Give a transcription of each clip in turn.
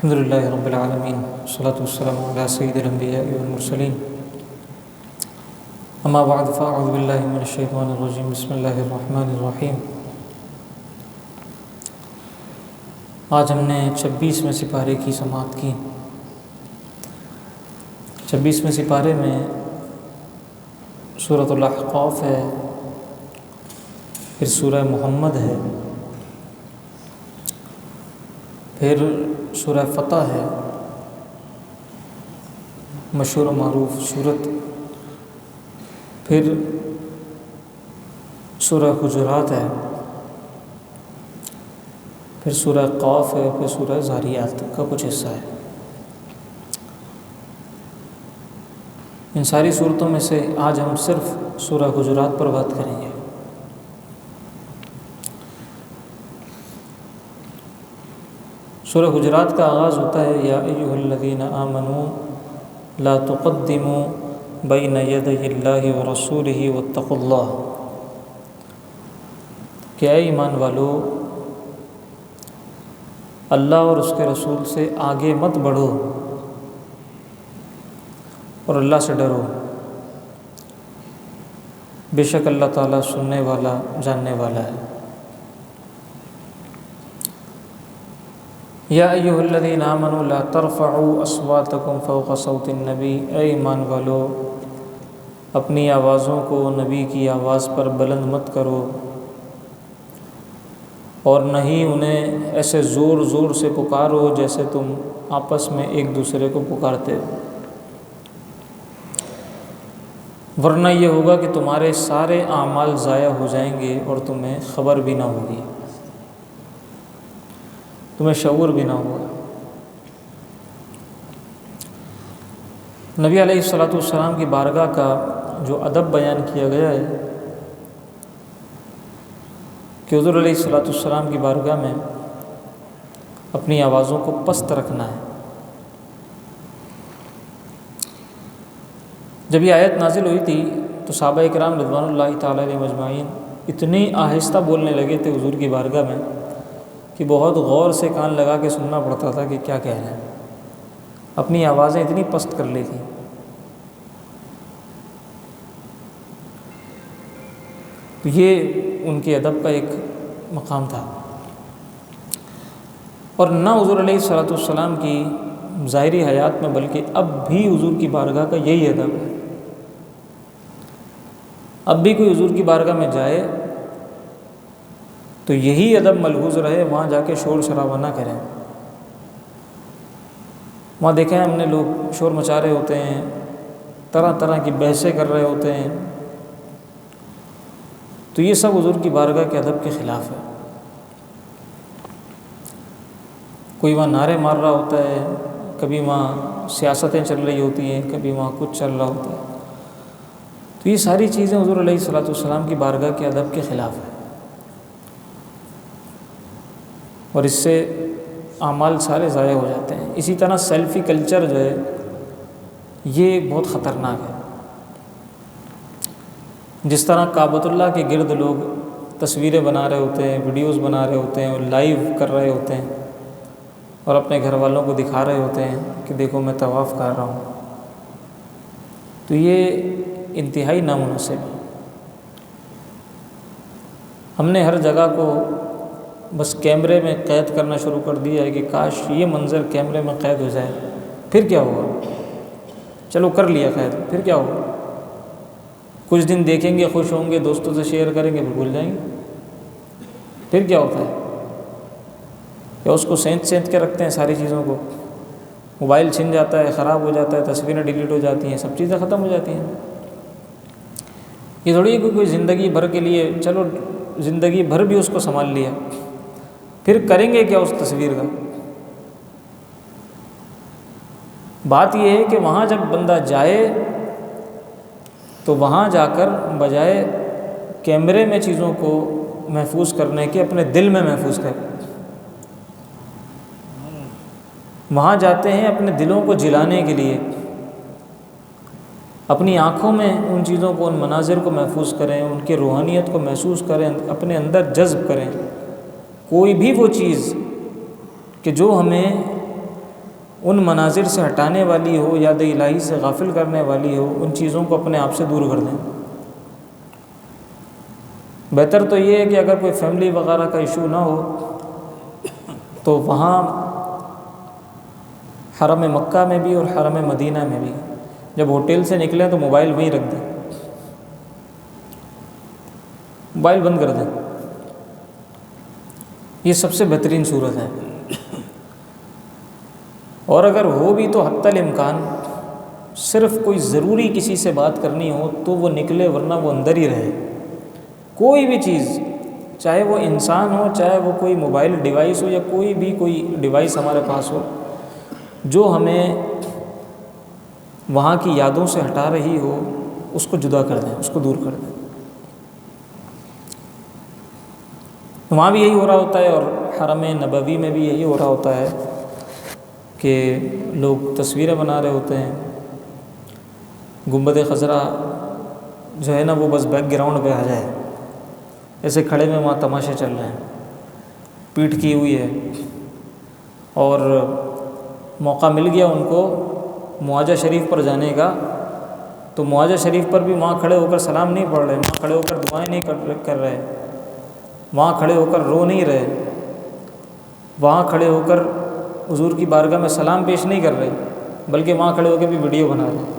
الحمدللہ رب العالمین والصلاة والسلام علی سید الانبیاء والمرسلین اما بعد فاعوذ باللہ من الشیطان الرجیم بسم اللہ الرحمن الرحیم۔ آج ہم نے 26ویں سپارے کی سماعت کی۔ 26ویں سپارے میں سورۃ الاحقاف ہے، پھر سورہ محمد ہے، پھر سورہ فتح ہے، مشہور و معروف سورت، پھر سورہ حجرات ہے، پھر سورہ قاف ہے، پھر سورہ ذاریات کا کچھ حصہ ہے۔ ان ساری صورتوں میں سے آج ہم صرف سورہ حجرات پر بات کریں گے۔ سورہ حجرات کا آغاز ہوتا ہے یا ایھا الذین آمنوا لا تقدموا بین یدی اللہ ورسولہ واتقوا اللہ، کہ اے ایمان والو اللہ اور اس کے رسول سے آگے مت بڑھو اور اللہ سے ڈرو، بے شک اللہ تعالیٰ سننے والا جاننے والا ہے۔ یا ایھا الذین آمنوا لا ترفعوا اصواتکم فوق صوت النبی، اے ایمان والو اپنی آوازوں کو نبی کی آواز پر بلند مت کرو، اور نہ ہی انہیں ایسے زور زور سے پکارو جیسے تم آپس میں ایک دوسرے کو پکارتے ہو، ورنہ یہ ہوگا کہ تمہارے سارے اعمال ضائع ہو جائیں گے اور تمہیں خبر بھی نہ ہوگی، تمہیں شعور بھی نہ ہوگا۔ نبی علیہ السلام کی بارگاہ کا جو ادب بیان کیا گیا ہے کہ حضور علیہ السلام کی بارگاہ میں اپنی آوازوں کو پست رکھنا ہے۔ جب یہ آیت نازل ہوئی تھی تو صحابہ کرام رضوان اللہ تعالی علیہ مجمعین اتنی آہستہ بولنے لگے تھے حضور کی بارگاہ میں کہ بہت غور سے کان لگا کے سننا پڑتا تھا کہ کیا کہہ رہے ہیں، اپنی آوازیں اتنی پست کر لی تھیں۔ تو یہ ان کے ادب کا ایک مقام تھا، اور نہ حضور علیہ السلام کی ظاہری حیات میں بلکہ اب بھی حضور کی بارگاہ کا یہی ادب ہے۔ اب بھی کوئی حضور کی بارگاہ میں جائے تو یہی ادب ملحوظ رہے، وہاں جا کے شور شرابہ نہ کریں۔ وہاں دیکھیں ہم نے لوگ شور مچا رہے ہوتے ہیں، طرح طرح کی بحثیں کر رہے ہوتے ہیں، تو یہ سب حضور کی بارگاہ کے ادب کے خلاف ہے۔ کوئی وہاں نعرے مار رہا ہوتا ہے، کبھی وہاں سیاستیں چل رہی ہوتی ہیں، کبھی وہاں کچھ چل رہا ہوتا ہے، تو یہ ساری چیزیں حضور علیہ السلام کی بارگاہ کے ادب کے خلاف ہے، اور اس سے اعمال سارے ضائع ہو جاتے ہیں۔ اسی طرح سیلفی کلچر جو ہے یہ بہت خطرناک ہے۔ جس طرح کعبۃ اللہ کے گرد لوگ تصویریں بنا رہے ہوتے ہیں، ویڈیوز بنا رہے ہوتے ہیں، اور لائیو کر رہے ہوتے ہیں، اور اپنے گھر والوں کو دکھا رہے ہوتے ہیں کہ دیکھو میں طواف کر رہا ہوں، تو یہ انتہائی نامناسب ہے۔ ہم نے ہر جگہ کو بس کیمرے میں قید کرنا شروع کر دیا ہے کہ کاش یہ منظر کیمرے میں قید ہو جائے، پھر کیا ہوگا؟ چلو کر لیا قید، پھر کیا ہوگا؟ کچھ دن دیکھیں گے، خوش ہوں گے، دوستوں سے شیئر کریں گے، پھر بھول جائیں گے، پھر کیا ہوتا ہے؟ یا اس کو سینت کے رکھتے ہیں ساری چیزوں کو، موبائل چھن جاتا ہے، خراب ہو جاتا ہے، تصویریں ڈیلیٹ ہو جاتی ہیں، سب چیزیں ختم ہو جاتی ہیں۔ یہ تھوڑی ہے کوئی زندگی بھر کے لیے، چلو زندگی بھر بھی اس کو سنبھال لیا، پھر کریں گے کیا اس تصویر کا؟ بات یہ ہے کہ وہاں جب بندہ جائے تو وہاں جا کر بجائے کیمرے میں چیزوں کو محفوظ کرنے کے اپنے دل میں محفوظ کرے۔ وہاں جاتے ہیں اپنے دلوں کو جلانے کے لیے، اپنی آنکھوں میں ان چیزوں کو، ان مناظر کو محفوظ کریں، ان کی روحانیت کو محسوس کریں، اپنے اندر جذب کریں۔ کوئی بھی وہ چیز کہ جو ہمیں ان مناظر سے ہٹانے والی ہو، یاد الہی سے غافل کرنے والی ہو، ان چیزوں کو اپنے آپ سے دور کر دیں۔ بہتر تو یہ ہے کہ اگر کوئی فیملی وغیرہ کا ایشو نہ ہو تو وہاں حرم مکہ میں بھی اور حرم مدینہ میں بھی جب ہوٹل سے نکلیں تو موبائل وہیں رکھ دیں، موبائل بند کر دیں، یہ سب سے بہترین صورت ہے۔ اور اگر ہو بھی تو حتی الامکان صرف کوئی ضروری کسی سے بات کرنی ہو تو وہ نکلے، ورنہ وہ اندر ہی رہے۔ کوئی بھی چیز، چاہے وہ انسان ہو، چاہے وہ کوئی موبائل ڈیوائس ہو، یا کوئی ڈیوائس ہمارے پاس ہو جو ہمیں وہاں کی یادوں سے ہٹا رہی ہو، اس کو جدا کر دیں، اس کو دور کر دیں۔ وہاں بھی یہی ہو رہا ہوتا ہے، اور حرم نبوی میں بھی یہی ہو رہا ہوتا ہے کہ لوگ تصویریں بنا رہے ہوتے ہیں۔ گنبد خضرا جو ہے نا، وہ بس بیک گراؤنڈ پہ آ جائے، ایسے کھڑے میں وہاں تماشے چل رہے ہیں، پیٹھ کی ہوئی ہے، اور موقع مل گیا ان کو معاجہ شریف پر جانے کا تو معاجہ شریف پر بھی وہاں کھڑے ہو کر سلام نہیں پڑھ رہے، وہاں کھڑے ہو کر دعائیں نہیں کر رہے، وہاں کھڑے ہو کر رو نہیں رہے، وہاں کھڑے ہو کر حضور کی بارگاہ میں سلام پیش نہیں کر رہے، بلکہ وہاں کھڑے ہو کے بھی ویڈیو بنا رہے ہیں۔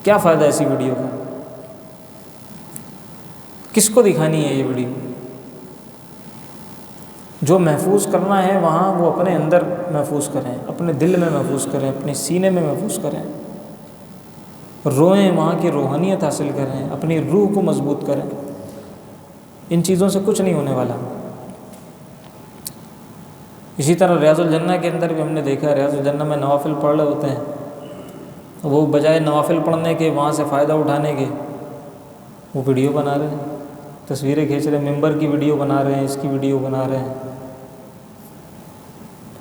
کیا فائدہ ایسی ویڈیو کا؟ کس کو دکھانی ہے یہ ویڈیو؟ جو محفوظ کرنا ہے وہاں وہ اپنے اندر محفوظ کریں، اپنے دل میں محفوظ کریں، اپنے سینے میں محفوظ کریں، روئیں، وہاں کی روحانیت حاصل کریں، اپنی روح کو مضبوط کریں۔ ان چیزوں سے کچھ نہیں ہونے والا۔ اسی طرح ریاض الجنہ کے اندر بھی ہم نے دیکھا ہے، ریاض الجنہ میں نوافل پڑھ رہے ہوتے ہیں، وہ بجائے نوافل پڑھنے کے، وہاں سے فائدہ اٹھانے کے، وہ ویڈیو بنا رہے ہیں، تصویریں کھینچ رہے ہیں، ممبر کی ویڈیو بنا رہے ہیں، اس کی ویڈیو بنا رہے ہیں۔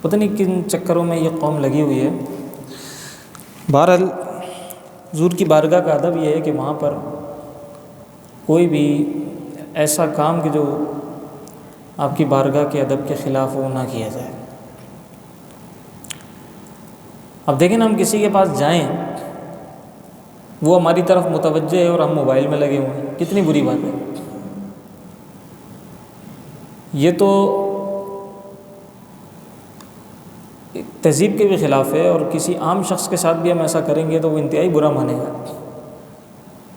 پتہ نہیں کن چکروں میں یہ قوم لگی ہوئی ہے۔ بہرحال حضور کی بارگاہ کا ادب یہ ہے کہ وہاں پر کوئی بھی ایسا کام کہ جو آپ کی بارگاہ کے ادب کے خلاف ہو نہ کیا جائے۔ اب دیکھیں نا، ہم کسی کے پاس جائیں، وہ ہماری طرف متوجہ ہے اور ہم موبائل میں لگے ہوئے ہیں، کتنی بری بات ہے۔ یہ تو تہذیب کے بھی خلاف ہے، اور کسی عام شخص کے ساتھ بھی ہم ایسا کریں گے تو وہ انتہائی برا مانے گا۔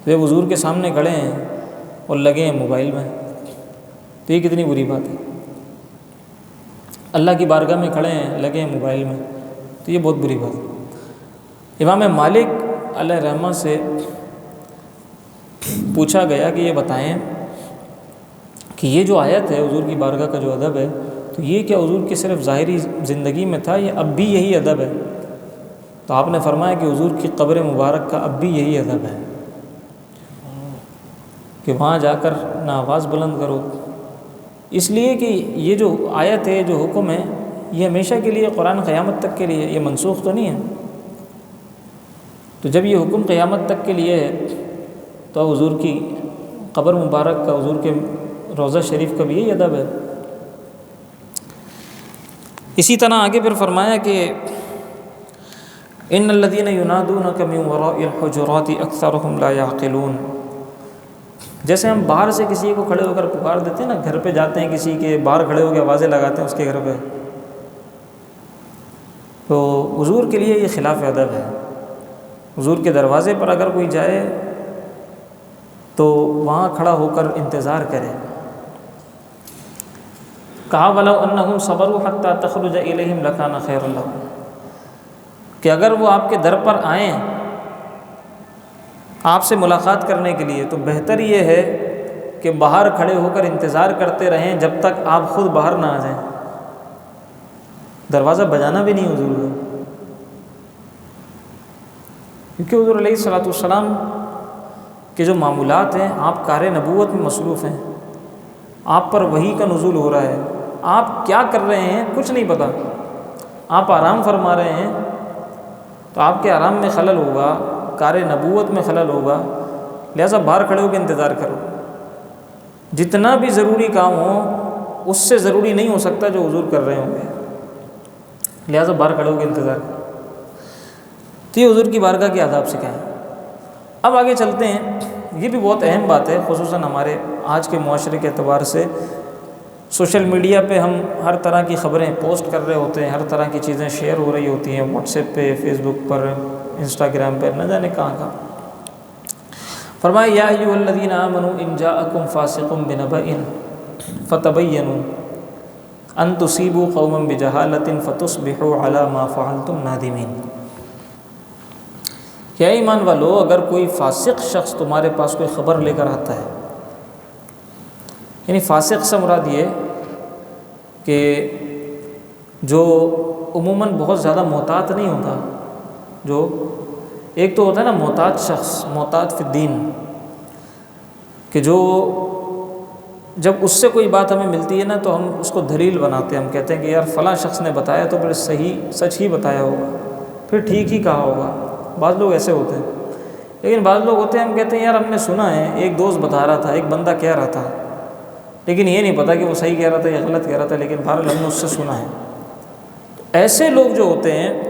جب حضور کے سامنے کھڑے ہیں اور لگے ہیں موبائل میں، تو یہ کتنی بری بات ہے۔ اللہ کی بارگاہ میں کھڑے ہیں، لگے ہیں موبائل میں، تو یہ بہت بری بات ہے۔ امام مالک علیہ رحمہ سے پوچھا گیا کہ یہ بتائیں کہ یہ جو آیت ہے حضور کی بارگاہ کا جو ادب ہے، تو یہ کیا حضور کی صرف ظاہری زندگی میں تھا، یہ اب بھی یہی ادب ہے؟ تو آپ نے فرمایا کہ حضور کی قبر مبارک کا اب بھی یہی ادب ہے کہ وہاں جا کر نہ آواز بلند کرو، اس لیے کہ یہ جو آیت ہے، جو حکم ہے، یہ ہمیشہ کے لیے، قرآن قیامت تک کے لیے، یہ منسوخ تو نہیں ہے۔ تو جب یہ حکم قیامت تک کے لیے ہے تو حضور کی قبر مبارک کا، حضور کے روضہ شریف کا بھی یہی ادب ہے۔ اسی طرح آگے پھر فرمایا کہ ان الذین ینادونک من وراء الحجرات اکثرهم لا یعقلون۔ جیسے ہم باہر سے کسی کو کھڑے ہو کر پکار دیتے ہیں نا، گھر پہ جاتے ہیں کسی کے، باہر کھڑے ہو کے آوازیں لگاتے ہیں اس کے گھر پہ، تو حضور کے لیے یہ خلاف ادب ہے۔ حضور کے دروازے پر اگر کوئی جائے تو وہاں کھڑا ہو کر انتظار کرے۔ کہا وَلَوْ أَنَّهُمْ صَبَرُوا حَتَّى تَخْرُجَ إِلَيْهِمْ لَكَانَ خَيْرًا لَهُمْ، کہ اگر وہ آپ کے در پر آئیں آپ سے ملاقات کرنے کے لیے، تو بہتر یہ ہے کہ باہر کھڑے ہو کر انتظار کرتے رہیں جب تک آپ خود باہر نہ آ جائیں۔ دروازہ بجانا بھی نہیں حضور کا، کیونکہ حضور علیہ الصلوۃ والسلام کے جو معمولات ہیں، آپ کار نبوت میں مصروف ہیں، آپ پر وحی کا نزول ہو رہا ہے، آپ کیا کر رہے ہیں کچھ نہیں پتہ، آپ آرام فرما رہے ہیں، تو آپ کے آرام میں خلل ہوگا، کار نبوت میں خلل ہوگا، لہٰذا باہر کھڑے ہو کے انتظار کرو۔ جتنا بھی ضروری کام ہو اس سے ضروری نہیں ہو سکتا جو حضور کر رہے ہوں گے۔ لہٰذا باہر کھڑے ہو کے انتظار کریں۔ تو یہ حضور کی بارگاہ کے آداب سکھائیں۔ اب آگے چلتے ہیں، یہ بھی بہت اہم بات ہے، خصوصاً ہمارے آج کے معاشرے کے اعتبار سے۔ سوشل میڈیا پہ ہم ہر طرح کی خبریں پوسٹ کر رہے ہوتے ہیں، ہر طرح کی چیزیں شیئر ہو رہی ہوتی ہیں، واٹس ایپ پہ، فیس بک پر، انسٹاگرام پہ، نہ جانے کہاں کہاں۔ فرمایا یا ایھا الذین آمنوا ان جاءکم فاسق بنبأ فتبینوا ان تصیبوا قوما بجہالۃ فتصبحوا علی ما فعلتم نادمین۔ کیا ایمان والو، اگر کوئی فاسق شخص تمہارے پاس کوئی خبر لے کر آتا ہے، یعنی فاسق سے مراد یہ کہ جو عموماً بہت زیادہ محتاط نہیں ہوتا، جو ایک تو ہوتا ہے نا محتاط شخص، محتاط فی الدین، کہ جو جب اس سے کوئی بات ہمیں ملتی ہے نا تو ہم اس کو دلیل بناتے ہیں، ہم کہتے ہیں کہ یار فلاں شخص نے بتایا تو پھر صحیح سچ ہی بتایا ہوگا، پھر ٹھیک ہی کہا ہوگا۔ بعض لوگ ایسے ہوتے ہیں، لیکن بعض لوگ ہوتے ہیں ہم کہتے ہیں یار ہم نے سنا ہے، ایک دوست بتا رہا تھا، ایک بندہ کہہ رہا تھا، لیکن یہ نہیں پتا کہ وہ صحیح کہہ رہا تھا یا غلط کہہ رہا تھا، لیکن بہرحال ہم نے اس سے سنا ہے۔ ایسے لوگ جو ہوتے ہیں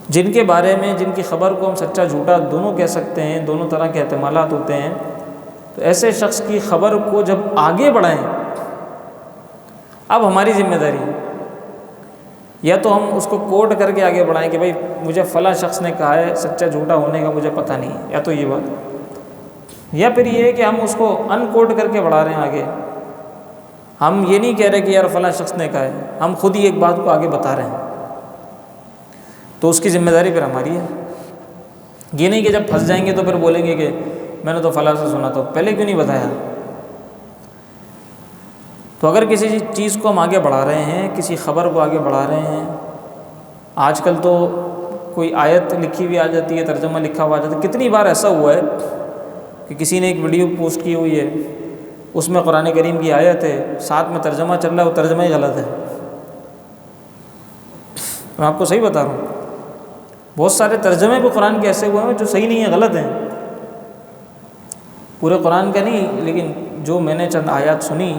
جن کے بارے میں، جن کی خبر کو ہم سچا جھوٹا دونوں کہہ سکتے ہیں، دونوں طرح کے احتمالات ہوتے ہیں، تو ایسے شخص کی خبر کو جب آگے بڑھائیں، اب ہماری ذمہ داری ہے، یا تو ہم اس کو کوٹ کر کے آگے بڑھائیں کہ بھائی مجھے فلاں شخص نے کہا ہے، سچا جھوٹا ہونے کا مجھے پتہ نہیں ہے، یا تو یہ بات، یا پھر یہ ہے کہ ہم اس کو ان کوٹ کر کے بڑھا رہے ہیں آگے۔ ہم یہ نہیں کہہ رہے کہ یار فلاں شخص نے کہا ہے، ہم خود ہی ایک بات کو آگے بتا رہے ہیں، تو اس کی ذمہ داری پھر ہماری ہے۔ یہ نہیں کہ جب پھنس جائیں گے تو پھر بولیں گے کہ میں نے تو فلاں سے سنا، تو پہلے کیوں نہیں بتایا۔ تو اگر کسی چیز کو ہم آگے بڑھا رہے ہیں، کسی خبر کو آگے بڑھا رہے ہیں، آج کل تو کوئی آیت لکھی ہوئی آ جاتی ہے، ترجمہ لکھا ہوا آ جاتا ہے۔ کتنی بار ایسا ہوا ہے کہ کسی نے ایک ویڈیو پوسٹ کی ہوئی ہے، اس میں قرآن کریم کی آیت ہے، ساتھ میں ترجمہ چل رہا ہے، وہ ترجمہ ہی غلط ہے۔ میں آپ کو صحیح بتا رہا ہوں، بہت سارے ترجمے بھی قرآن کے ایسے ہوئے ہیں جو صحیح نہیں ہیں، غلط ہیں، پورے قرآن کا نہیں، لیکن جو میں نے چند آیات سنی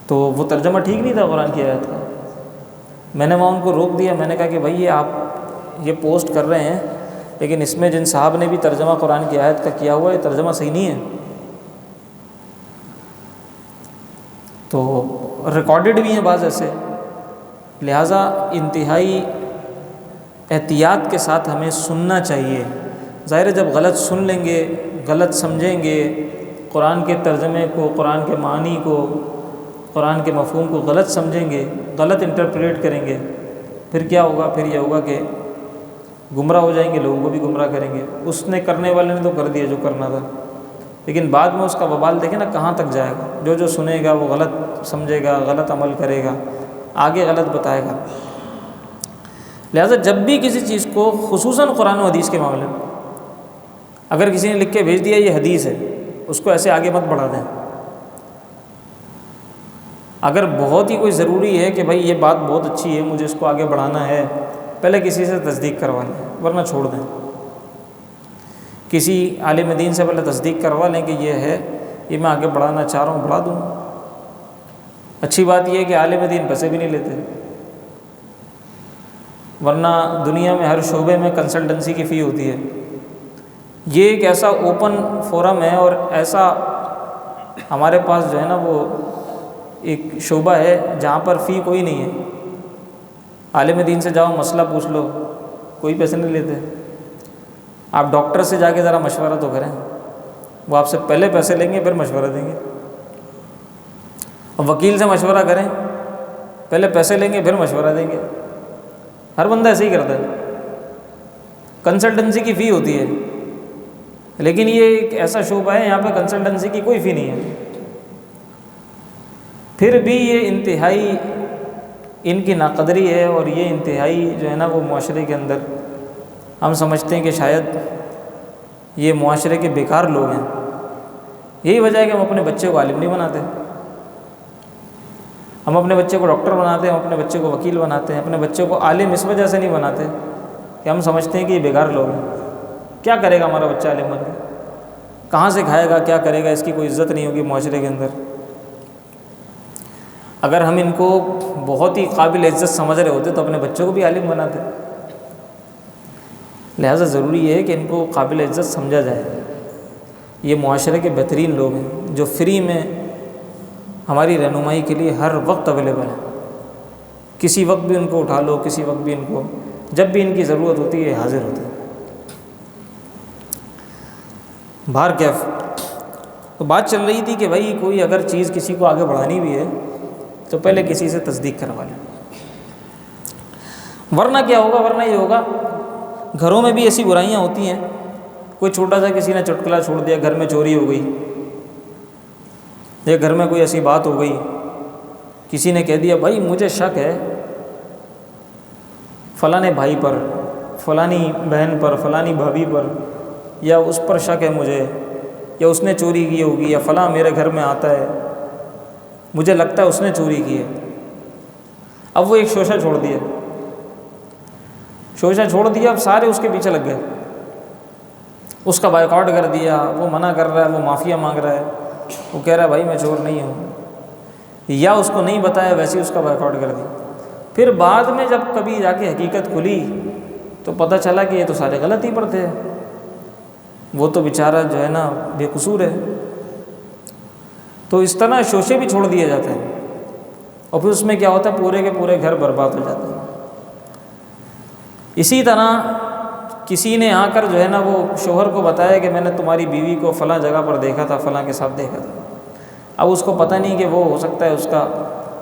تو وہ ترجمہ ٹھیک نہیں تھا قرآن کی آیت کا۔ میں نے وہاں ان کو روک دیا، میں نے کہا کہ بھائی یہ آپ یہ پوسٹ کر رہے ہیں، لیکن اس میں جن صاحب نے بھی ترجمہ قرآن کی آیت کا کیا ہوا ہے، ترجمہ صحیح نہیں ہے، تو ریکارڈڈ بھی ہیں بعض ایسے، لہٰذا انتہائی احتیاط کے ساتھ ہمیں سننا چاہیے۔ ظاہر ہے جب غلط سن لیں گے، غلط سمجھیں گے، قرآن کے ترجمے کو، قرآن کے معنی کو، قرآن کے مفہوم کو غلط سمجھیں گے، غلط انٹرپریٹ کریں گے، پھر کیا ہوگا؟ پھر یہ ہوگا کہ گمراہ ہو جائیں گے، لوگوں کو بھی گمراہ کریں گے۔ اس نے کرنے والے نے تو کر دیا جو کرنا تھا، لیکن بعد میں اس کا وبال دیکھیں نا کہاں تک جائے گا۔ جو سنے گا وہ غلط سمجھے گا، غلط عمل کرے گا، آگے غلط بتائے گا۔ لہٰذا جب بھی کسی چیز کو، خصوصاً قرآن و حدیث کے معاملے میں، اگر کسی نے لکھ کے بھیج دیا یہ حدیث ہے، اس کو ایسے آگے مت بڑھا دیں۔ اگر بہت ہی کوئی ضروری ہے کہ بھائی یہ بات بہت اچھی ہے، مجھے اس کو آگے بڑھانا ہے، پہلے کسی سے تصدیق کروا لیں، ورنہ چھوڑ دیں۔ کسی عالم دین سے پہلے تصدیق کروا لیں کہ یہ ہے، یہ میں آگے بڑھانا چاہ رہا ہوں، بڑھا دوں۔ اچھی بات یہ ہے کہ عالم دین پیسے بھی نہیں لیتے، ورنہ دنیا میں ہر شعبے میں کنسلٹنسی کی فی ہوتی ہے۔ یہ ایک ایسا اوپن فورم ہے اور ایسا ہمارے پاس جو ہے نا وہ ایک شعبہ ہے جہاں پر فی کوئی نہیں ہے۔ عالم دین سے جاؤ، مسئلہ پوچھ لو، کوئی پیسے نہیں لیتے۔ آپ ڈاکٹر سے جا کے ذرا مشورہ تو کریں، وہ آپ سے پہلے پیسے لیں گے پھر مشورہ دیں گے۔ اور وکیل سے مشورہ کریں، پہلے پیسے لیں گے پھر مشورہ دیں گے۔ ہر بندہ ایسے ہی کرتا ہے، کنسلٹنسی کی فی ہوتی ہے، لیکن یہ ایک ایسا شعبہ ہے یہاں پہ کنسلٹنسی کی کوئی فی نہیں ہے۔ پھر بھی یہ انتہائی ان کی ناقدری ہے، اور یہ انتہائی جو ہے نا وہ معاشرے کے اندر ہم سمجھتے ہیں کہ شاید یہ معاشرے کے بیکار لوگ ہیں۔ یہی وجہ ہے کہ ہم اپنے بچے کو عالم نہیں بناتے، ہم اپنے بچے کو ڈاکٹر بناتے ہیں، ہم اپنے بچے کو وکیل بناتے ہیں، اپنے بچے کو عالم اس وجہ سے نہیں بناتے کہ ہم سمجھتے ہیں کہ یہ بیکار لوگ ہیں۔ کیا کرے گا ہمارا بچہ عالم بن کے؟ کہاں سے کھائے گا، کیا کرے گا؟ اس کی کوئی عزت نہیں ہوگی معاشرے کے اندر۔ اگر ہم ان کو بہت ہی قابل عزت سمجھ رہے ہوتے تو اپنے بچوں کو بھی عالم بناتے. لہٰذا ضروری ہے کہ ان کو قابل عزت سمجھا جائے. یہ معاشرے کے بہترین لوگ ہیں جو فری میں ہماری رہنمائی کے لیے ہر وقت اویلیبل ہیں. کسی وقت بھی ان کو اٹھا لو، کسی وقت بھی ان کو، جب بھی ان کی ضرورت ہوتی ہے حاضر ہوتے ہیں. بہر کیف تو بات چل رہی تھی کہ بھائی کوئی اگر چیز کسی کو آگے بڑھانی بھی ہے تو پہلے کسی سے تصدیق کروا لیں. ورنہ کیا ہوگا؟ ورنہ یہ ہوگا گھروں میں بھی ایسی برائیاں ہوتی ہیں. کوئی چھوٹا سا کسی نے چٹکلا چھوڑ دیا، گھر میں چوری ہو گئی، یا گھر میں کوئی ایسی بات ہو گئی، کسی نے کہہ دیا بھائی مجھے شک ہے فلاں بھائی پر، فلانی بہن پر، فلانی بھابھی پر، یا اس پر شک ہے مجھے، یا اس نے چوری کی ہوگی، یا فلاں میرے گھر میں آتا ہے مجھے لگتا ہے اس نے چوری کی ہے. اب وہ ایک شوشہ چھوڑ دیا، اب سارے اس کے پیچھے لگ گئے، اس کا بائیکاٹ کر دیا. وہ منع کر رہا ہے، وہ معافیا مانگ رہا ہے، وہ کہہ رہا ہے بھائی میں چور نہیں ہوں، یا اس کو نہیں بتایا ویسے ہی اس کا بائیکاٹ کر دیا. پھر بعد میں جب کبھی جا کے حقیقت کھلی تو پتہ چلا کہ یہ تو سارے غلط ہی پر تھے، وہ تو بیچارہ جو ہے نا بے قصور ہے. تو اس طرح شوشے بھی چھوڑ دیے جاتے ہیں، اور پھر اس میں کیا ہوتا ہے پورے کے پورے گھر برباد ہو جاتے ہیں. اسی طرح کسی نے آ کر جو ہے نا وہ شوہر کو بتایا کہ میں نے تمہاری بیوی کو فلاں جگہ پر دیکھا تھا، فلاں کے ساتھ دیکھا تھا. اب اس کو پتہ نہیں کہ وہ ہو سکتا ہے اس کا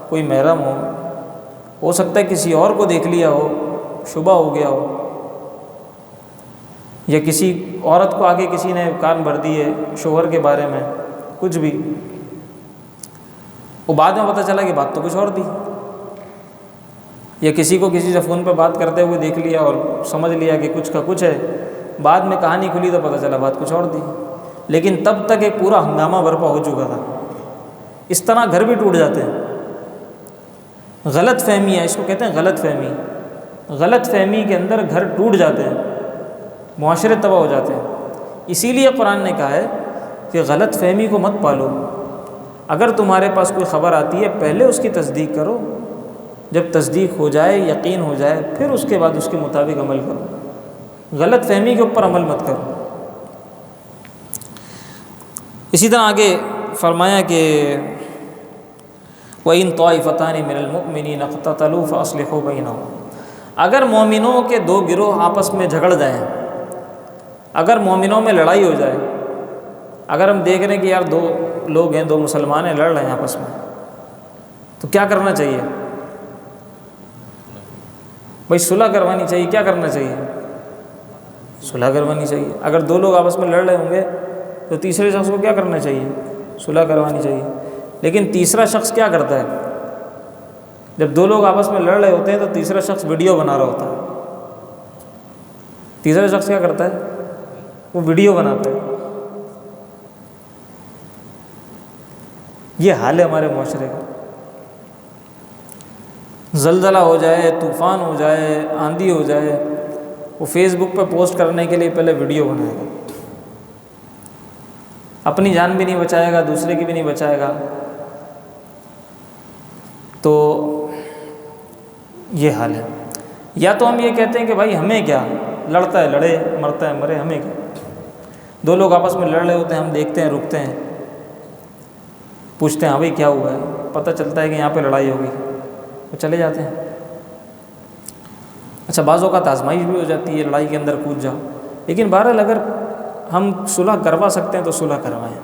کوئی محرم ہو سکتا ہے کسی اور کو دیکھ لیا ہو، شبہ ہو گیا ہو، یا کسی عورت کو آگے کسی نے کان بھر دیے شوہر کے بارے میں کچھ بھی. وہ بعد میں پتہ چلا کہ بات تو کچھ اور تھی، یا کسی کو کسی سے فون پہ بات کرتے ہوئے دیکھ لیا اور سمجھ لیا کہ کچھ کا کچھ ہے، بعد میں کہانی کھلی تو پتہ چلا بات کچھ اور تھی. لیکن تب تک ایک پورا ہنگامہ برپا ہو چکا تھا. اس طرح گھر بھی ٹوٹ جاتے ہیں. غلط فہمی ہے، اس کو کہتے ہیں غلط فہمی. غلط فہمی کے اندر گھر ٹوٹ جاتے ہیں، معاشرے تباہ ہو جاتے ہیں. اسی لیے قرآن نے کہا ہے کہ غلط فہمی کو مت پالو. اگر تمہارے پاس کوئی خبر آتی ہے پہلے اس کی تصدیق کرو، جب تصدیق ہو جائے، یقین ہو جائے، پھر اس کے بعد اس کے مطابق عمل کرو. غلط فہمی کے اوپر عمل مت کرو. اسی طرح آگے فرمایا کہ وَإِن طَائِفَتَانِ مِنَ الْمُؤْمِنِينَ اقْتَتَلُوا فَأَصْلِحُوا بَيْنَهُمْ. اگر مومنوں کے دو گروہ آپس میں جھگڑ جائیں، اگر مومنوں میں لڑائی ہو جائے، اگر ہم دیکھ رہے ہیں کہ یار دو لوگ ہیں، دو مسلمان ہیں، لڑ رہے ہیں آپس میں، تو کیا کرنا چاہیے؟ بھائی صلح کروانی چاہیے. کیا کرنا چاہیے؟ صلح کروانی چاہیے. اگر دو لوگ آپس میں لڑ رہے ہوں گے تو تیسرے شخص کو کیا کرنا چاہیے؟ صلح کروانی چاہیے. لیکن تیسرا شخص کیا کرتا ہے؟ جب دو لوگ آپس میں لڑ رہے ہوتے ہیں تو تیسرا شخص ویڈیو بنا رہا ہوتا ہے. تیسرا شخص کیا کرتا ہے؟ وہ ویڈیو بناتا ہے. یہ حال ہے ہمارے معاشرے کا. زلزلہ ہو جائے، طوفان ہو جائے، آندھی ہو جائے، وہ فیس بک پہ پوسٹ کرنے کے لیے پہلے ویڈیو بنائے گا. اپنی جان بھی نہیں بچائے گا، دوسرے کی بھی نہیں بچائے گا. تو یہ حال ہے. یا تو ہم یہ کہتے ہیں کہ بھائی ہمیں کیا، لڑتا ہے لڑے، مرتا ہے مرے، ہمیں کیا. دو لوگ آپس میں لڑ رہے ہوتے ہیں، ہم دیکھتے ہیں، رکتے ہیں، پوچھتے ہیں ہاں بھائی کیا ہوا ہے. پتہ چلتا ہے کہ یہاں پہ لڑائی ہو گئی، وہ چلے جاتے ہیں. اچھا بعض اوقات آزمائش بھی ہو جاتی ہے، لڑائی کے اندر کود جاؤ. لیکن بہرحال اگر ہم صلح کروا سکتے ہیں تو صلح کروائیں،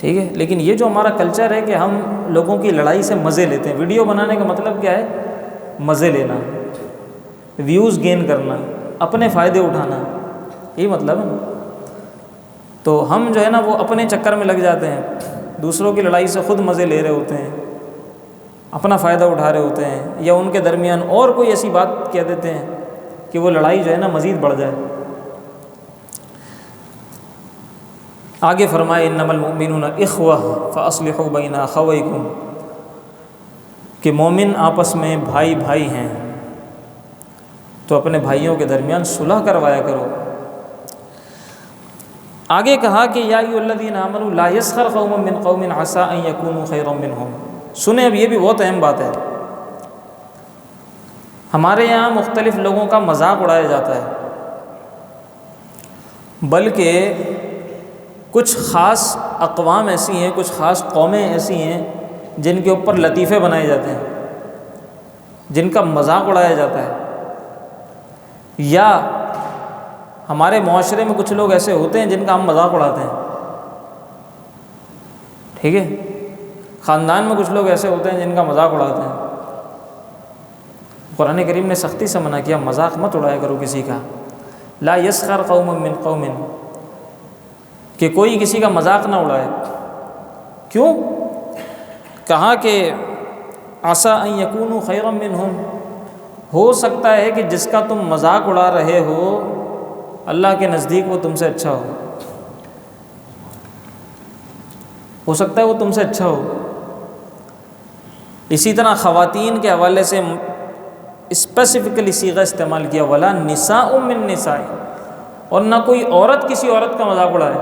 ٹھیک ہے. لیکن یہ جو ہمارا کلچر ہے کہ ہم لوگوں کی لڑائی سے مزے لیتے ہیں. ویڈیو بنانے کا مطلب کیا ہے؟ مزے لینا، ویوز گین کرنا، اپنے فائدے اٹھانا، یہی مطلب ہے. تو ہم جو ہے نا وہ اپنے چکر میں لگ جاتے ہیں، دوسروں کی لڑائی سے خود مزے لے رہے ہوتے ہیں، اپنا فائدہ اٹھا رہے ہوتے ہیں، یا ان کے درمیان اور کوئی ایسی بات کہہ دیتے ہیں کہ وہ لڑائی جو ہے نا مزید بڑھ جائے. آگے فرمائے انما المؤمنون اخوہ فاصلحوا بین اخویکم، کہ مومن آپس میں بھائی بھائی ہیں تو اپنے بھائیوں کے درمیان صلح کروایا کرو. آگے کہا کہ یا ایھا الذین آمنوا لا یسخر قوم من قوم عسى ان یکونوا خیرا منهم. سنیں اب، یہ بھی بہت اہم بات ہے. ہمارے یہاں مختلف لوگوں کا مذاق اڑایا جاتا ہے، بلکہ کچھ خاص اقوام ایسی ہیں، کچھ خاص قومیں ایسی ہیں جن کے اوپر لطیفے بنائے جاتے ہیں، جن کا مذاق اڑایا جاتا ہے. یا ہمارے معاشرے میں کچھ لوگ ایسے ہوتے ہیں جن کا ہم مذاق اڑاتے ہیں. ٹھیک ہے، خاندان میں کچھ لوگ ایسے ہوتے ہیں جن کا مذاق اڑاتے ہیں. قرآن کریم نے سختی سے منع کیا، مذاق مت اڑایا کرو کسی کا. لا یسخر قوم من قوم، کہ کوئی کسی کا مذاق نہ اڑائے. کیوں؟ کہا کہ عسیٰ ان یکونوا خیرا منہم، ہو سکتا ہے کہ جس کا تم مذاق اڑا رہے ہو اللہ کے نزدیک وہ تم سے اچھا ہو سکتا ہے وہ تم سے اچھا ہو. اسی طرح خواتین کے حوالے سے اسپیسیفکلی صیغہ استعمال کیا، ولا نساء من نساء، اور نہ کوئی عورت کسی عورت کا مذاق اڑائے.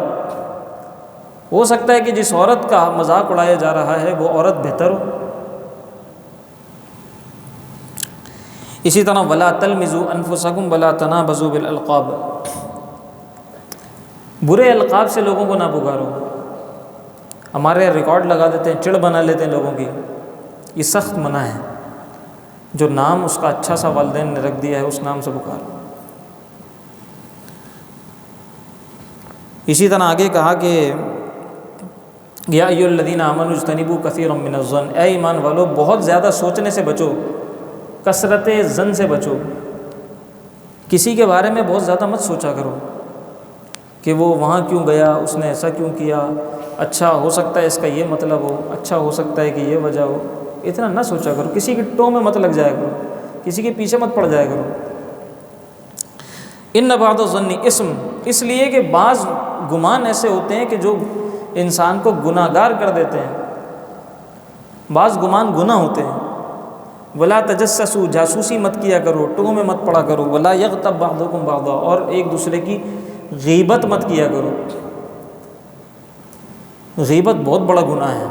ہو سکتا ہے کہ جس عورت کا مذاق اڑایا جا رہا ہے وہ عورت بہتر ہو. اسی طرح ولا تلمزوا انفسکم ولا تنابزوا بالالقاب، برے القاب سے لوگوں کو نہ پکارو. ہمارے ریکارڈ لگا دیتے ہیں، چڑ بنا لیتے ہیں لوگوں کی، یہ سخت منع ہے. جو نام اس کا اچھا سا والدین نے رکھ دیا ہے اس نام سے پکارو. اسی طرح آگے کہا کہ یا ایھا الذین آمنوا اجتنبوا کثیرا من الظن، اے ایمان والو بہت زیادہ سوچنے سے بچو، کثرت ظن سے بچو. کسی کے بارے میں بہت زیادہ مت سوچا کرو کہ وہ وہاں کیوں گیا، اس نے ایسا کیوں کیا، اچھا ہو سکتا ہے اس کا یہ مطلب ہو، اچھا ہو سکتا ہے کہ یہ وجہ ہو. اتنا نہ سوچا کرو، کسی کی ٹو میں مت لگ جایا کرو، کسی کے پیچھے مت پڑ جایا کرو. ان بعض الظن اسم، اس لیے کہ بعض گمان ایسے ہوتے ہیں کہ جو انسان کو گناہ گار کر دیتے ہیں. بعض گمان گناہ ہوتے ہیں. ولا تجسسوا، جاسوسی مت کیا کرو، ٹو میں مت پڑا کرو. ولا یغتب بعضکم بعضا، اور ایک دوسرے کی غیبت مت کیا کرو. غیبت بہت بڑا گناہ ہے،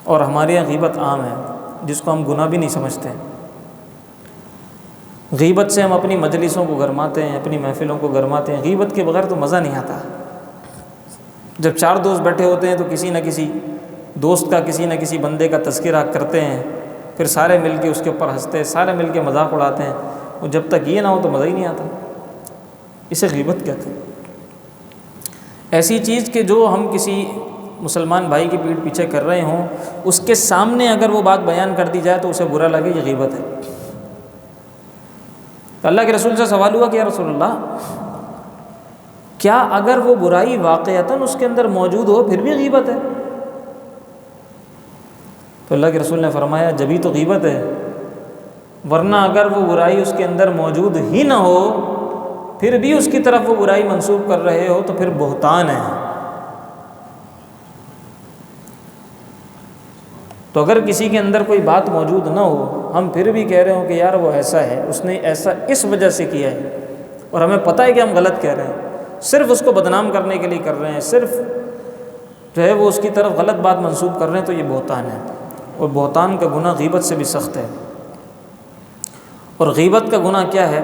اور ہمارے یہاں غیبت عام ہے جس کو ہم گناہ بھی نہیں سمجھتے. غیبت سے ہم اپنی مجلسوں کو گرماتے ہیں، اپنی محفلوں کو گرماتے ہیں. غیبت کے بغیر تو مزہ نہیں آتا. جب چار دوست بیٹھے ہوتے ہیں تو کسی نہ کسی دوست کا کسی نہ کسی بندے کا تذکرہ کرتے ہیں، پھر سارے مل کے اس کے اوپر ہنستے ہیں، سارے مل کے مذاق اڑاتے ہیں. اور جب تک یہ نہ ہو تو مزہ ہی نہیں آتا. اسے غیبت کہتے ہیں. ایسی چیز کہ جو ہم کسی مسلمان بھائی کی پیٹھ پیچھے کر رہے ہوں، اس کے سامنے اگر وہ بات بیان کر دی جائے تو اسے برا لگے، یہ غیبت ہے. تو اللہ کے رسول سے سوال ہوا کہ یا رسول اللہ، کیا اگر وہ برائی واقعتاً اس کے اندر موجود ہو پھر بھی غیبت ہے؟ تو اللہ کے رسول نے فرمایا جبھی تو غیبت ہے، ورنہ اگر وہ برائی اس کے اندر موجود ہی نہ ہو پھر بھی اس کی طرف وہ برائی منسوب کر رہے ہو تو پھر بہتان ہے. تو اگر کسی کے اندر کوئی بات موجود نہ ہو، ہم پھر بھی کہہ رہے ہوں کہ یار وہ ایسا ہے، اس نے ایسا اس وجہ سے کیا ہے، اور ہمیں پتہ ہے کہ ہم غلط کہہ رہے ہیں، صرف اس کو بدنام کرنے کے لیے کر رہے ہیں، صرف جو ہے وہ اس کی طرف غلط بات منسوب کر رہے ہیں، تو یہ بہتان ہے. اور بہتان کا گناہ غیبت سے بھی سخت ہے. اور غیبت کا گناہ کیا ہے؟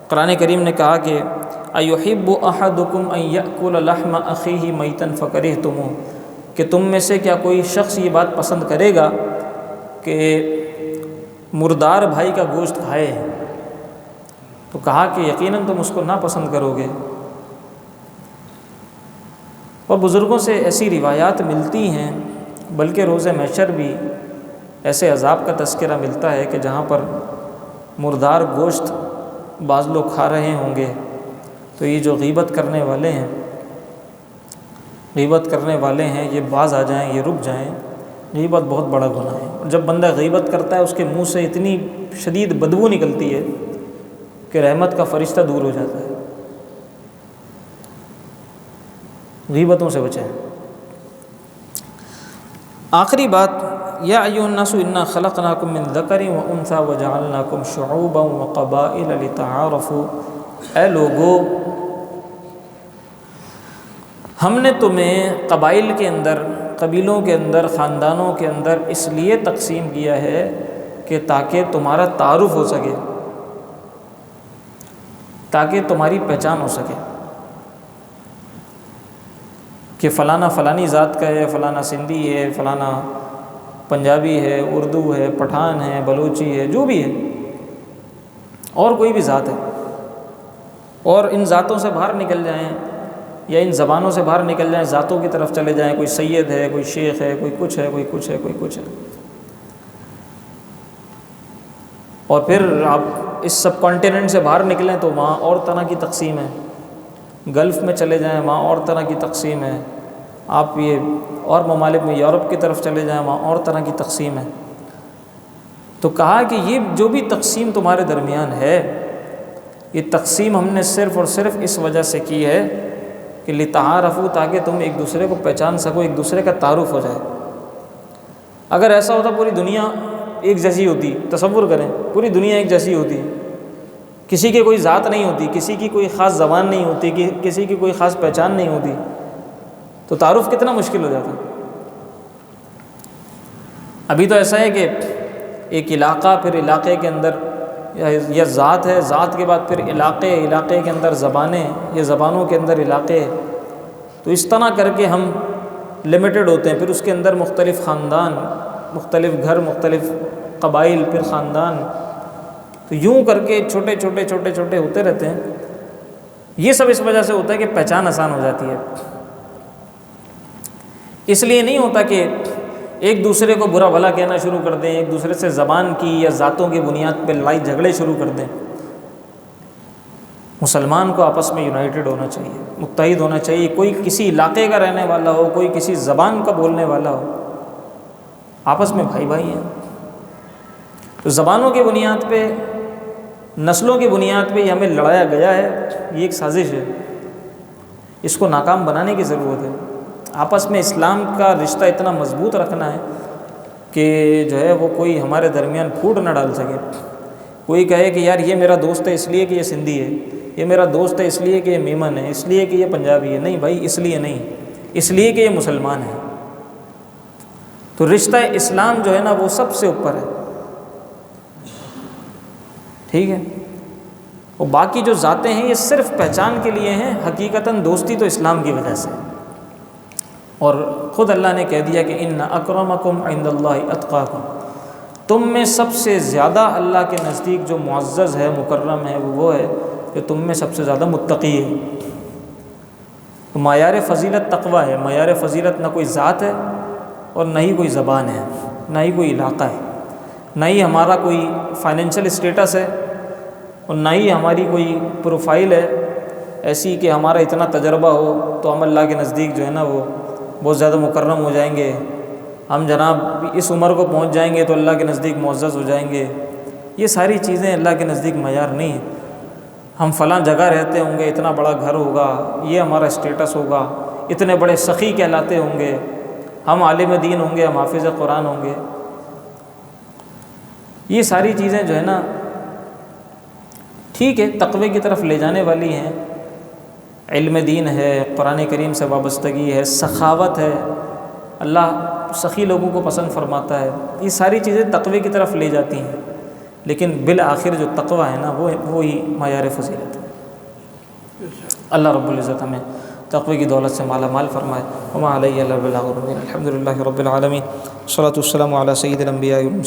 قرآن کریم نے کہا کہ ایحب احدکم ان یأکل لحم اخیہ میتا فکرہتموہ، کہ تم میں سے کیا کوئی شخص یہ بات پسند کرے گا کہ مردار بھائی کا گوشت کھائے؟ تو کہا کہ یقیناً تم اس کو ناپسند کرو گے. اور بزرگوں سے ایسی روایات ملتی ہیں، بلکہ روز محشر بھی ایسے عذاب کا تذکرہ ملتا ہے کہ جہاں پر مردار گوشت بعض لوگ کھا رہے ہوں گے، تو یہ جو غیبت کرنے والے ہیں یہ باز آ جائیں، یہ رک جائیں. غیبت بہت بڑا گناہ ہے. اور جب بندہ غیبت کرتا ہے اس کے منہ سے اتنی شدید بدبو نکلتی ہے کہ رحمت کا فرشتہ دور ہو جاتا ہے. غیبتوں سے بچیں. آخری بات، یا ایھا الناس انا خلقناکم من ذکر و انثی وجعلناکم شعوبا وقبائل لتعارفوا، اے لوگو ہم نے تمہیں قبائل کے اندر قبیلوں کے اندر، خاندانوں کے اندر اس لیے تقسیم کیا ہے کہ تاکہ تمہارا تعارف ہو سکے، تاکہ تمہاری پہچان ہو سکے کہ فلانا فلانی ذات کا ہے، فلانا سندھی ہے، فلانا پنجابی ہے، اردو ہے، پٹھان ہے، بلوچی ہے، جو بھی ہے، اور کوئی بھی ذات ہے، اور ان ذاتوں سے باہر نکل جائیں یا ان زبانوں سے باہر نکل جائیں، ذاتوں کی طرف چلے جائیں، کوئی سید ہے، کوئی شیخ ہے، کوئی کچھ ہے، کوئی کچھ ہے، کوئی کچھ ہے، اور پھر آپ اس سب کانٹیننٹ سے باہر نکلیں تو وہاں اور طرح کی تقسیم ہے، گلف میں چلے جائیں وہاں اور طرح کی تقسیم ہے، آپ یہ اور ممالک میں یورپ کی طرف چلے جائیں وہاں اور طرح کی تقسیم ہے۔ تو کہا کہ یہ جو بھی تقسیم تمہارے درمیان ہے، یہ تقسیم ہم نے صرف اور صرف اس وجہ سے کی ہے کہ لتعارفوا، تاکہ تم ایک دوسرے کو پہچان سکو، ایک دوسرے کا تعارف ہو جائے۔ اگر ایسا ہوتا پوری دنیا ایک جیسی ہوتی، تصور کریں پوری دنیا ایک جیسی ہوتی، کسی کی کوئی ذات نہیں ہوتی، کسی کی کوئی خاص زبان نہیں ہوتی، کسی کی کوئی خاص پہچان نہیں ہوتی، تو تعارف کتنا مشکل ہو جاتا۔ ابھی تو ایسا ہے کہ ایک علاقہ، پھر علاقے کے اندر یا ذات ہے، ذات کے بعد پھر علاقے، علاقے کے اندر زبانیں، یا زبانوں کے اندر علاقے، تو اس طرح کر کے ہم لمیٹڈ ہوتے ہیں۔ پھر اس کے اندر مختلف خاندان، مختلف گھر، مختلف قبائل، پھر خاندان، تو یوں کر کے چھوٹے چھوٹے چھوٹے چھوٹے ہوتے رہتے ہیں۔ یہ سب اس وجہ سے ہوتا ہے کہ پہچان آسان ہو جاتی ہے۔ اس لیے نہیں ہوتا کہ ایک دوسرے کو برا بھلا کہنا شروع کر دیں، ایک دوسرے سے زبان کی یا ذاتوں کی بنیاد پہ لڑائی جھگڑے شروع کر دیں۔ مسلمان کو آپس میں یونائٹڈ ہونا چاہیے، متحد ہونا چاہیے، کوئی کسی علاقے کا رہنے والا ہو، کوئی کسی زبان کا بولنے والا ہو، آپس میں بھائی بھائی ہیں۔ تو زبانوں کی بنیاد پہ، نسلوں کی بنیاد پہ یہ ہمیں لڑایا گیا ہے، یہ ایک سازش ہے، اس کو ناکام بنانے کی ضرورت ہے۔ آپس میں اسلام کا رشتہ اتنا مضبوط رکھنا ہے کہ جو ہے وہ کوئی ہمارے درمیان پھوٹ نہ ڈال سکے۔ کوئی کہے کہ یار یہ میرا دوست ہے اس لیے کہ یہ سندھی ہے، یہ میرا دوست ہے اس لیے کہ یہ میمن ہے، اس لیے کہ یہ پنجابی ہے، نہیں بھائی، اس لیے نہیں، اس لیے کہ یہ مسلمان ہے۔ تو رشتہ اسلام جو ہے نا وہ سب سے اوپر ہے، ٹھیک ہے؟ اور باقی جو ذاتیں ہیں یہ صرف پہچان کے لیے ہیں، حقیقتاً دوستی تو اسلام کی وجہ سے۔ اور خود اللہ نے کہہ دیا کہ ان اکرمکم عند اللہ اتقاکم، تم میں سب سے زیادہ اللہ کے نزدیک جو معزز ہے، مکرم ہے، وہ ہے کہ تم میں سب سے زیادہ متقی ہے۔ تو معیار فضیلت تقویٰ ہے، معیار فضیلت نہ کوئی ذات ہے اور نہ ہی کوئی زبان ہے، نہ ہی کوئی علاقہ ہے، نہ ہی ہمارا کوئی فائنینشیل اسٹیٹس ہے، اور نہ ہی ہماری کوئی پروفائل ہے ایسی کہ ہمارا اتنا تجربہ ہو تو ہم اللہ کے نزدیک جو ہے نا وہ بہت زیادہ مکرم ہو جائیں گے، ہم جناب اس عمر کو پہنچ جائیں گے تو اللہ کے نزدیک معزز ہو جائیں گے۔ یہ ساری چیزیں اللہ کے نزدیک معیار نہیں ہیں۔ ہم فلاں جگہ رہتے ہوں گے، اتنا بڑا گھر ہوگا، یہ ہمارا اسٹیٹس ہوگا، اتنے بڑے سخی کہلاتے ہوں گے، ہم عالم دین ہوں گے، ہم حافظ قرآن ہوں گے۔ یہ ساری چیزیں جو ہے نا ٹھیک ہے، تقوی کی طرف لے جانے والی ہیں، علم دین ہے، قرآن کریم سے وابستگی ہے، سخاوت ہے، اللہ سخی لوگوں کو پسند فرماتا ہے، یہ ساری چیزیں تقوی کی طرف لے جاتی ہیں، لیکن بالآخر جو تقوی ہے نا وہی معیار فضیلت ہے۔ اللہ رب العزت ہمیں تقوی کی دولت سے مالا مال فرمائے۔ وما علیہ الا البلاغ المبین۔ الحمد للہ رب العالمین، والصلاۃ والسلام علی سید الانبیاء والمرسلین۔